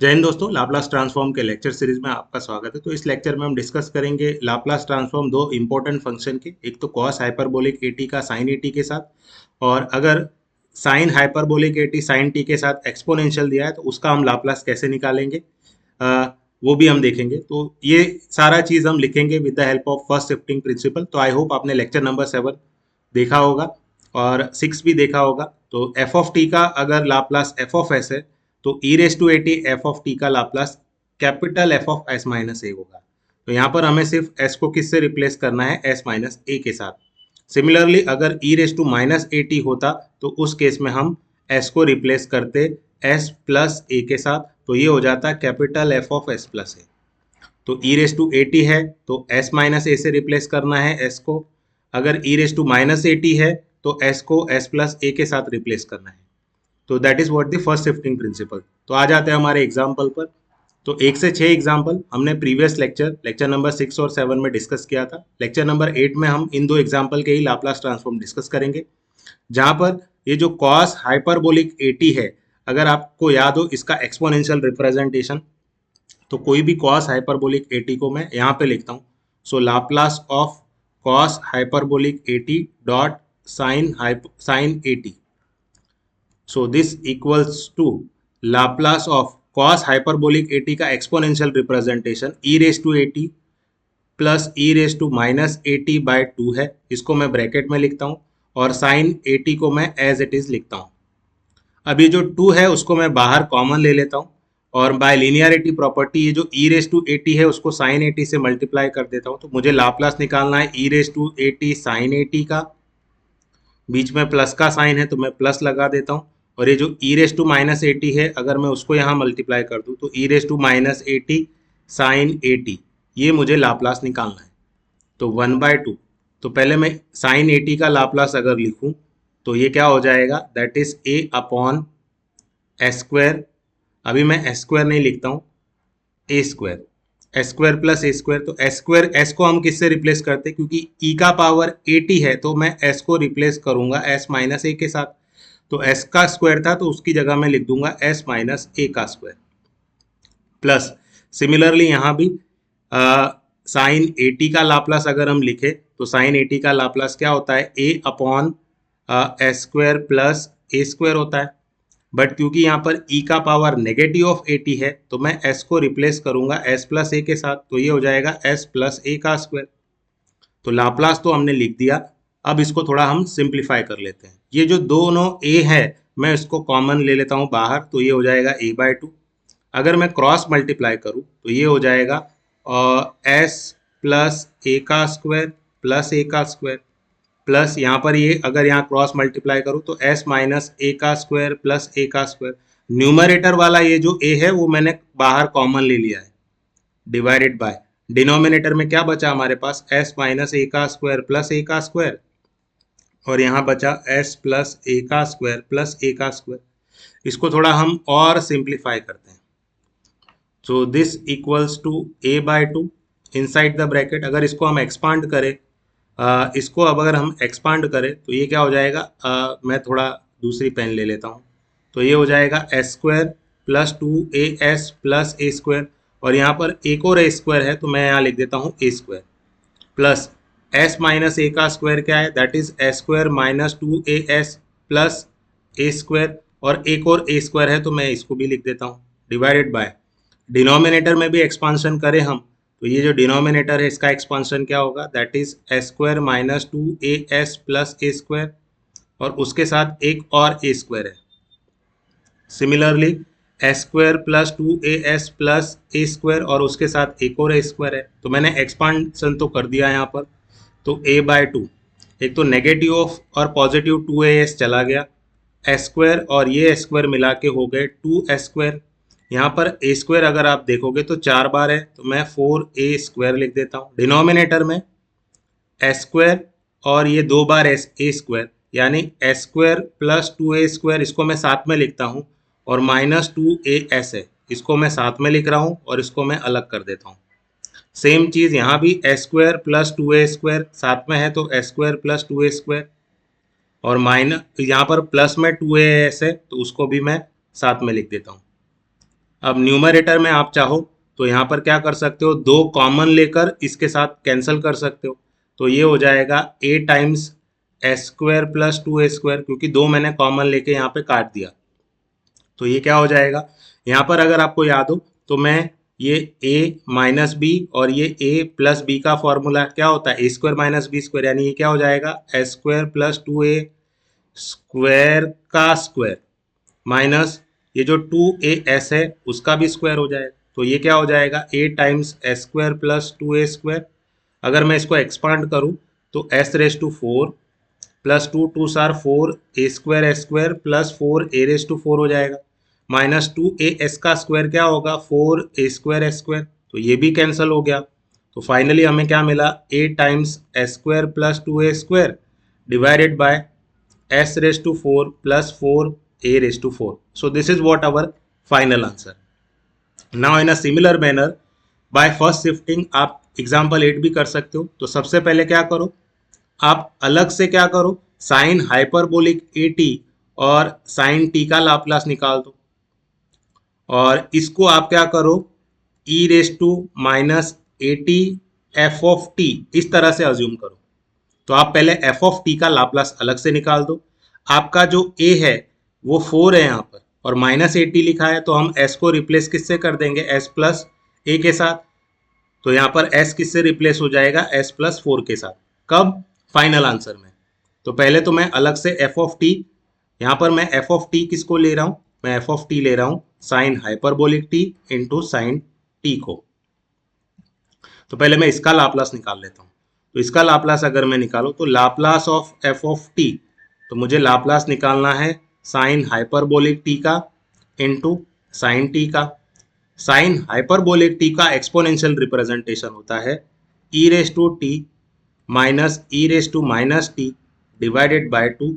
जय हिंद दोस्तों, Laplace transform के लेक्चर सीरीज में आपका स्वागत है। तो इस लेक्चर में हम डिस्कस करेंगे लाप्लास ट्रांसफॉर्म दो इंपॉर्टेंट फंक्शन के, एक तो कॉस हाइपरबोलिक एटी का साइन एटी के साथ, और अगर sine hyperbolic AT sine T के साथ एक्सपोनेंशियल दिया है तो उसका हम लाप्लास कैसे निकालेंगे, अ, वो भी हम देखेंगे। तो ये सारा चीज हम लिखेंगे with the help of first shifting principle. तो आई होप आपने लेक्चर नंबर 7 देखा होगा और 6 भी देखा होगा। तो एफ ऑफ टी का अगर लाप्लास एफ ऑफ एस है तो e raise to a t F of t का Laplace capital F of s minus a होगा। तो यहाँ पर हमें सिर्फ एस को किससे रिप्लेस करना है, एस माइनस ए के साथ। सिमिलरली अगर e raise to minus a t होता तो उस केस में हम एस को रिप्लेस करते एस प्लस ए के साथ, तो ये हो जाता capital F of s plus a. तो e raise to a t है तो एस माइनस ए से रिप्लेस करना है एस को। अगर e raise to minus a t है तो एस को एस प्लस ए के साथ रिप्लेस करना है। तो that is what the first shifting principle. तो आ जाते हैं हमारे एग्जाम्पल पर। तो एक से छह एग्जाम्पल हमने प्रीवियस लेक्चर नंबर 6 और 7 में डिस्कस किया था। लेक्चर नंबर 8 में हम इन दो एग्जाम्पल के ही लाप्लास ट्रांसफॉर्म डिस्कस करेंगे, जहां पर ये जो कॉस हाइपरबोलिक एटी है, अगर आपको याद हो इसका एक्सपोनेंशियल रिप्रेजेंटेशन, तो कोई भी कॉस हाइपरबोलिक एटी को मैं यहाँ पे लिखता हूँ। So Laplace of cos hyperbolic a t dot sine a t. So this equals to Laplace of cos hyperbolic at का exponential representation e raised to at plus e raised to minus at by 2 है। इसको मैं bracket में लिखता हूँ और sin at को मैं एज इट इज लिखता हूँ। अब ये जो 2 है उसको मैं बाहर कॉमन ले लेता हूँ और बाय लिनियरिटी प्रॉपर्टी ये जो e raised to at है उसको sin at से मल्टीप्लाई कर देता हूँ। तो मुझे लाप्लास निकालना है e raised to at sin at का। बीच में प्लस का साइन है तो मैं प्लस लगा देता हूँ, और ये जो e raise to minus a t है अगर मैं उसको यहाँ मल्टीप्लाई कर दूँ तो e raise to minus a t sine a t, ये मुझे लाप्लास निकालना है। तो 1/2। तो पहले मैं साइन एटी का लाप्लास अगर लिखूँ तो ये क्या हो जाएगा, that is a upon S square. अभी मैं एस स्क्वायर नहीं लिखता हूँ, ए square. S square plus a square, तो एस स्क्वायर एस को हम किससे रिप्लेस करते हैं, क्योंकि ई का पावर एटी है तो मैं एस को रिप्लेस करूंगा एस माइनस ए के साथ। तो एस का स्क्वायर था तो उसकी जगह मैं लिख दूंगा एस माइनस ए का स्क्वायर प्लस। सिमिलरली यहाँ भी साइन एटी का लाप्लास अगर हम लिखे तो साइन एटी का लाप्लास क्या होता है, ए upon S square plus a square होता है। बट क्योंकि यहाँ पर e का पावर नेगेटिव ऑफ एटी है तो मैं s को रिप्लेस करूंगा s प्लस ए के साथ, तो ये हो जाएगा s प्लस ए का स्क्वायर। तो लाप्लास तो हमने लिख दिया। अब इसको थोड़ा हम सिंप्लीफाई कर लेते हैं। ये जो दोनों a है मैं इसको कॉमन ले लेता हूँ बाहर, तो ये हो जाएगा a/2। अगर मैं क्रॉस मल्टीप्लाई करूँ तो ये हो जाएगा s प्लस ए का स्क्वायर प्लस ए का स्क्वायर प्लस यहाँ पर ये अगर यहाँ क्रॉस मल्टीप्लाई करूँ तो s माइनस ए का स्क्वायर प्लस ए का स्क्वायर। न्यूमरेटर वाला ये जो a है वो मैंने बाहर कॉमन ले लिया है, डिवाइडेड बाय डिनोमिनेटर में क्या बचा हमारे पास, s माइनस ए का स्क्वायर प्लस ए का स्क्वायर, और यहाँ बचा s प्लस ए का स्क्वायर प्लस ए का स्क्वायर। इसको थोड़ा हम और सिंप्लीफाई करते हैं। So this equals to a/2 inside the bracket. अगर इसको हम एक्सपांड करें, इसको अब अगर हम एक्सपांड करें तो ये क्या हो जाएगा, मैं थोड़ा दूसरी पेन ले लेता हूँ। तो ये हो जाएगा s square plus 2as plus a square, और यहाँ पर एक और ए स्क्वायर है तो मैं यहाँ लिख देता हूँ ए स्क्वायर प्लस एस माइनस ए का स्क्वायर क्या है, that is S square minus 2as plus a square, और एक और ए स्क्वायर है तो मैं इसको भी लिख देता हूँ, डिवाइडेड बाय डिनोमिनेटर में भी एक्सपांशन करें हम तो ये जो डिनोमिनेटर है इसका एक्सपांशन क्या होगा, that is S square minus 2as plus a square, और उसके साथ एक और ए स्क्वायर है। Similarly s square plus 2as plus a square, और उसके साथ एक और ए स्क्वायर है। तो मैंने एक्सपांशन तो कर दिया यहाँ पर। तो a/2, एक तो नेगेटिव ऑफ और पॉजिटिव 2as चला गया, एस स्क्वायर और ये स्क्वायर मिला के हो गए 2s स्क्वायर। यहाँ पर ए स्क्वायर अगर आप देखोगे तो 4 बार है तो मैं 4a स्क्वायर लिख देता हूँ। डिनोमिनेटर में एस स्क्वायर और ये 2 बार ए स्क्वायर, यानी S square plus 2a square, इसको मैं साथ में लिखता हूँ, और माइनस 2as है इसको मैं साथ में लिख रहा हूँ और इसको मैं अलग कर देता हूँ। सेम चीज़ यहाँ भी S square plus 2a square साथ में है तो S square plus 2a square, और माइनस यहाँ पर प्लस में 2as है तो उसको भी मैं साथ में लिख देता हूँ। अब न्यूमरेटर में आप चाहो तो यहाँ पर क्या कर सकते हो, दो कॉमन लेकर इसके साथ कैंसिल कर सकते हो। तो ये हो जाएगा a times S square plus 2a square, क्योंकि दो मैंने कॉमन लेके यहाँ पे काट दिया। तो ये क्या हो जाएगा, यहाँ पर अगर आपको याद हो तो मैं ये a माइनस बी और ये a प्लस बी का फॉर्मूला क्या होता है, ए स्क्वायर माइनस बी स्क्वायर, यानी ये क्या हो जाएगा s square plus 2a square का स्क्वायर माइनस ये जो 2as है उसका भी स्क्वायर हो जाएगा। तो ये क्या हो जाएगा a times S square plus 2a square. अगर मैं इसको एक्सपांड करूँ तो s रेस टू 4 प्लस 2 सार 4 a square plus 4 a raise to 4 हो जाएगा, माइनस 2as का स्क्वायर क्या होगा 4a स्क्वायर। तो ये भी कैंसिल हो गया। तो फाइनली हमें क्या मिला, a times S square plus 2a square divided by s raised to 4 plus 4a raised to 4. So this is what our final answer. Now in a similar manner by first shifting आप example 8 भी कर सकते हो। तो सबसे पहले क्या करो, आप अलग से क्या करो, साइन हाइपरबोलिक ए टी और साइन टी का लाप्लास निकाल दो, और इसको आप क्या करो e raise to minus a t F of t इस तरह से अज्यूम करो। तो आप पहले एफ ऑफ टी का लाप्लास अलग से निकाल दो। आपका जो ए है वो 4 है यहाँ पर और माइनस ए टी लिखा है, तो हम एस को रिप्लेस किससे कर देंगे, एस प्लस ए के साथ। तो यहाँ पर एस किससे रिप्लेस हो जाएगा, एस प्लस 4 के साथ। कब, फाइनल आंसर में। तो पहले तो मैं अलग से एफ ऑफ टी, यहाँ पर मैं एफ ऑफ टी किसको ले रहा हूँ, मैं एफ ऑफ टी ले रहा हूँ sign hyperbolic T into sine T को। तो पहले मैं इसका लाप्लास निकाल लेता हूँ। तो इसका लाप्लास अगर मैं निकालूँ तो Laplace of F of t, तो मुझे लाप्लास निकालना है साइन हाइपरबोलिक टी का इंटू साइन टी का। साइन हाइपरबोलिक टी का एक्सपोनेंशियल रिप्रेजेंटेशन होता है e raise to t minus e raise to minus t divided by 2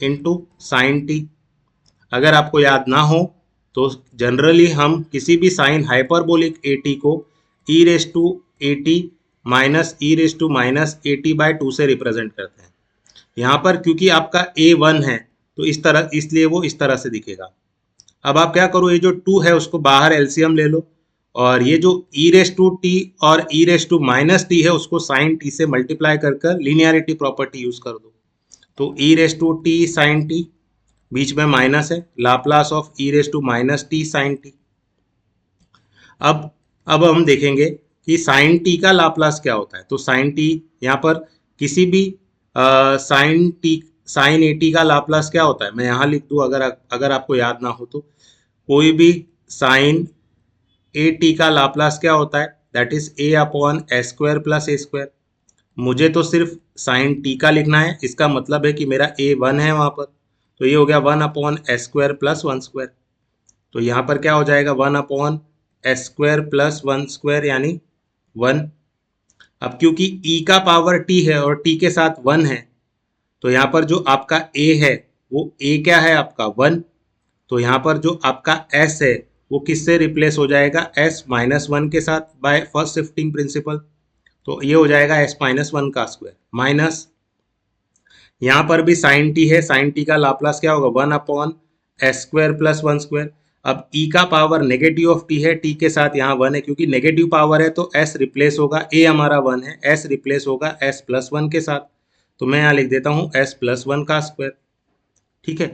into sine t. अगर आपको याद ना हो तो जनरली हम किसी भी साइन हाइपरबोलिक ए टी को e raise to a t minus e raise to minus a t by 2 से रिप्रेजेंट करते हैं। यहाँ पर क्योंकि आपका ए 1 है तो इस तरह, इसलिए वो इस तरह से दिखेगा। अब आप क्या करो, ये जो 2 है उसको बाहर एलसीएम ले लो, और ये जो ई रेस टू टी और ई रेस टू माइनस टी है उसको साइन टी से मल्टीप्लाई कर कर लीनियरिटी प्रॉपर्टी यूज कर दो। तो e raise to t sine t, बीच में माइनस है, Laplace of e raise to minus t sine t. अब हम देखेंगे कि साइन टी का लाप्लास क्या होता है। तो साइन टी, यहाँ पर किसी भी sine T sine A T का लाप्लास क्या होता है, मैं यहाँ लिख दूँ अगर आपको याद ना हो तो। कोई भी साइन ए टी का लाप्लास क्या होता है, that is a upon S square plus a square. मुझे तो सिर्फ साइन टी का लिखना है, इसका मतलब है कि मेरा ए 1 है वहाँ पर, तो ये हो गया 1 upon S square plus 1 square. तो यहाँ पर क्या हो जाएगा 1 upon S square plus 1 square यानी 1। अब क्योंकि ई का पावर टी है और टी के साथ 1 है, तो यहाँ पर जो आपका ए है वो ए क्या है आपका 1। तो यहाँ पर जो आपका एस है वो किससे रिप्लेस हो जाएगा, एस माइनस 1 के साथ बाय फर्स्ट शिफ्टिंग प्रिंसिपल। तो ये हो जाएगा एस माइनस 1 का स्क्वायर माइनस, यहाँ पर भी साइन टी है, साइन टी का लाप्लास क्या होगा 1 upon S square plus 1 square. अब ई का पावर नेगेटिव ऑफ टी है, टी के साथ यहाँ 1 है, क्योंकि नेगेटिव पावर है तो एस रिप्लेस होगा, ए हमारा 1 है, एस रिप्लेस होगा एस प्लस 1 के साथ। तो मैं यहाँ लिख देता हूँ एस प्लस 1 का स्क्वायर। ठीक है,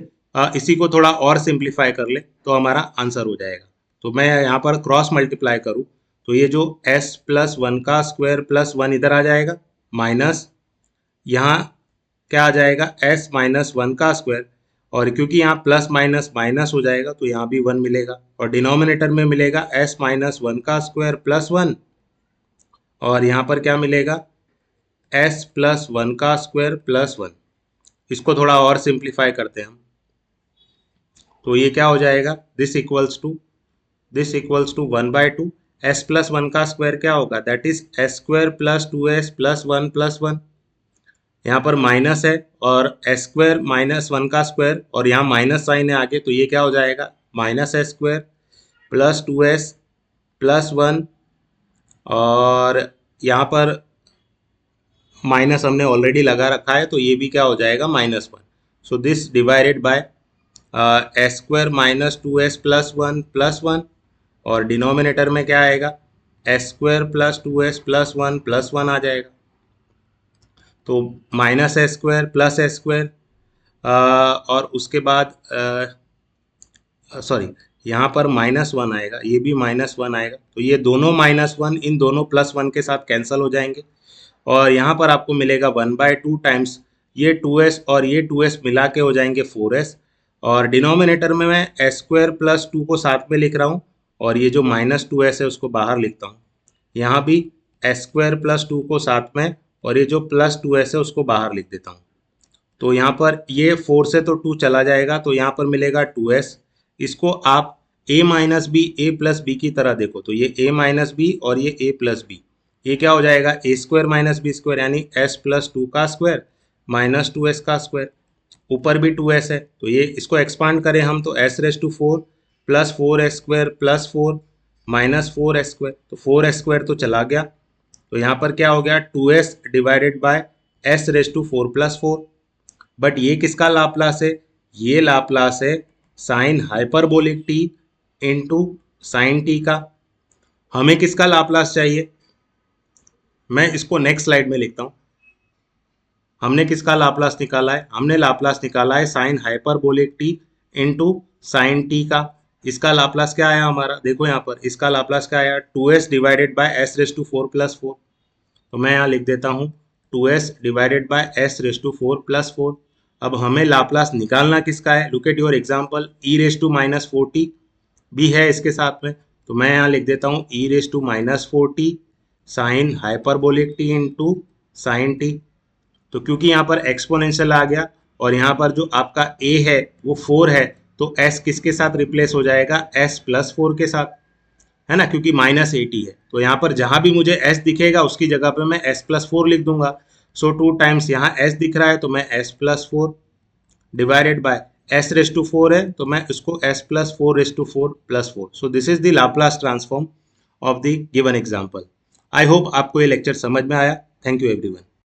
इसी को थोड़ा और सिंप्लीफाई कर ले तो हमारा आंसर हो जाएगा। तो मैं यहाँ पर क्रॉस मल्टीप्लाई करूँ तो ये जो एस प्लस 1 का स्क्वायर प्लस 1 इधर आ जाएगा, माइनस यहाँ क्या आ जाएगा एस माइनस 1 का स्क्वायर, और क्योंकि यहाँ प्लस माइनस माइनस हो जाएगा तो यहाँ भी 1 मिलेगा, और डिनोमिनेटर में मिलेगा एस माइनस 1 का स्क्वायर प्लस 1, और यहाँ पर क्या मिलेगा एस प्लस 1 का स्क्वायर प्लस 1। इसको थोड़ा और सिंप्लीफाई करते हैं हम, तो ये क्या हो जाएगा this equals to 1/2। S plus 1 का स्क्वायर क्या होगा, that is S square plus 2s plus 1 plus 1। यहाँ पर माइनस है और एस स्क्वायर माइनस 1 का स्क्वायर, और यहाँ माइनस साइन है आगे, तो ये क्या हो जाएगा minus s square plus 2s plus 1, और यहाँ पर माइनस हमने ऑलरेडी लगा रखा है तो ये भी क्या हो जाएगा -1। So this divided by s square minus 2s plus 1 plus 1, और डिनोमिनेटर में क्या आएगा, s square plus 2s plus one आ जाएगा। तो minus s square plus s square, और उसके बाद सॉरी, यहाँ पर माइनस वन आएगा, ये भी माइनस वन आएगा, तो ये दोनों माइनस वन इन दोनों प्लस वन के साथ कैंसिल हो जाएंगे। और यहाँ पर आपको मिलेगा 1/2 टाइम्स ये 2s और ये 2s मिला के हो जाएंगे 4s। और डिनोमिनेटर में मैं एस स्क्वायर प्लस 2 को साथ में लिख रहा हूँ, और ये जो माइनस 2s है उसको बाहर लिखता हूँ। यहाँ भी एस स्क्वायर प्लस 2 को साथ में, और ये जो प्लस 2s है उसको बाहर लिख देता हूँ। तो यहाँ पर ये 4 से तो 2 चला जाएगा, तो यहाँ पर मिलेगा 2s। इसको आप a minus B A plus B की तरह देखो, तो ये a माइनस बी और ये a प्लस बी, ये क्या हो जाएगा, ए स्क्वायर माइनस बी स्क्वायर, यानी s प्लस 2 का स्क्वायर माइनस 2s का स्क्वायर। ऊपर भी 2s है, तो ये इसको एक्सपांड करें हम तो s raise to 4 plus 4s square plus 4 minus 4s square, तो 4s स्क्वायर तो चला गया। तो यहाँ पर क्या हो गया, 2s divided by s raise to 4 plus 4। But ये किसका लाप्लास है, ये लाप्लास है sine hyperbolic T into sine T का। हमें किसका लाप्लास चाहिए, मैं इसको नेक्स्ट स्लाइड में लिखता हूँ। हमने किसका लाप्लास निकाला है, हमने लाप्लास निकाला है sine hyperbolic T into sine T का। इसका लाप्लास क्या आया हमारा, देखो यहाँ पर इसका लाप्लास क्या आया, 2s divided by S raise to 4 plus 4। तो मैं यहाँ लिख देता हूँ 2s divided by S raise to 4 plus 4। अब हमें लाप्लास निकालना किसका है, look at your example, E raise to minus 4t भी है इसके साथ में, तो मैं यहाँ लिख देता हूँ e raise to minus 4t sine hyperbolic T into sine t. तो क्योंकि यहाँ पर एक्सपोनेंशियल आ गया और यहाँ पर जो आपका a है वो 4 है, तो s किसके साथ रिप्लेस हो जाएगा, s प्लस 4 के साथ, है ना, क्योंकि माइनस 80 है। तो यहाँ पर जहां भी मुझे s दिखेगा उसकी जगह पे मैं s प्लस 4 लिख दूंगा। सो 2 टाइम्स यहाँ s दिख रहा है तो मैं s plus 4 divided by s raise to 4 है तो मैं इसको s plus 4 raise to 4 plus 4। So this is the Laplace transform of the given example. I hope आपको ये लेक्चर समझ में आया। Thank you everyone.